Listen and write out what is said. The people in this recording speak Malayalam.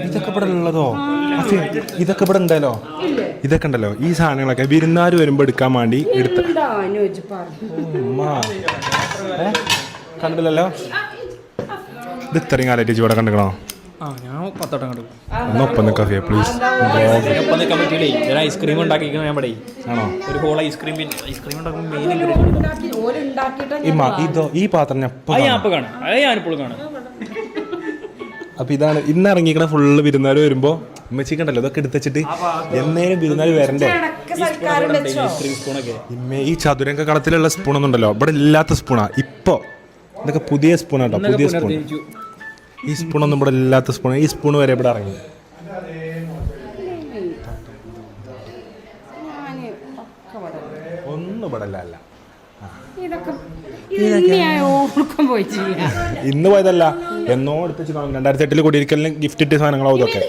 ഇതൊക്കെ ഇവിടെ ഉള്ളതോ? ഇതൊക്കെ ഇവിടെ ഉണ്ടല്ലോ, ഇതൊക്കെ ഉണ്ടല്ലോ. ഈ സാധനങ്ങളൊക്കെ വിരുന്നാർ വരുമ്പോ എടുക്കാൻ വേണ്ടി എടുത്ത കണ്ടില്ലല്ലോ. ഇത് ഇത്രയും കാലമായിട്ട് ഇവിടെ കണ്ടിക്കണോ? ഒപ്പം കഫേ പ്ലീസ്. ഐസ്ക്രീം ഉണ്ടാക്കിയിരിക്കുന്നത് ഞാൻ പറയും. ആണോ? ഒരു ഹോൾ ഐസ്ക്രീം ഈ പാത്രം ഞാനിപ്പോൾ കാണാം. അപ്പൊ ഇതാണ് ഇന്ന് ഇറങ്ങിക്കണ ഫുള്ള് വിരുന്നാർ വരുമ്പോ ഉമ്മച്ചിക്കണ്ടല്ലോ ഇതൊക്കെ എടുത്തുവെച്ചിട്ട് എന്നേലും വിരുന്നാർ വരണ്ടേ. ഈ ചതുരംഗ കളത്തിലുള്ള സ്പൂണൊന്നും ഉണ്ടല്ലോ ഇവിടെ ഇല്ലാത്ത സ്പൂണാ. ഇപ്പൊ ഇതൊക്കെ പുതിയ സ്പൂണാട്ടോ, പുതിയ സ്പൂൺ. ഈ സ്പൂണൊന്നും ഇവിടെ ഇല്ലാത്ത സ്പൂൺ. ഈ സ്പൂൺ വരെ ഇവിടെ ഇറങ്ങി. ഒന്നും ഇവിടെ അല്ല. ഇന്ന് പോയതല്ല, എന്നോ എടുത്ത് 2008 കൂടിയിരിക്കലിന് ഗിഫ്റ്റ് ഇട്ട സാധനങ്ങളാവും ഇതൊക്കെ.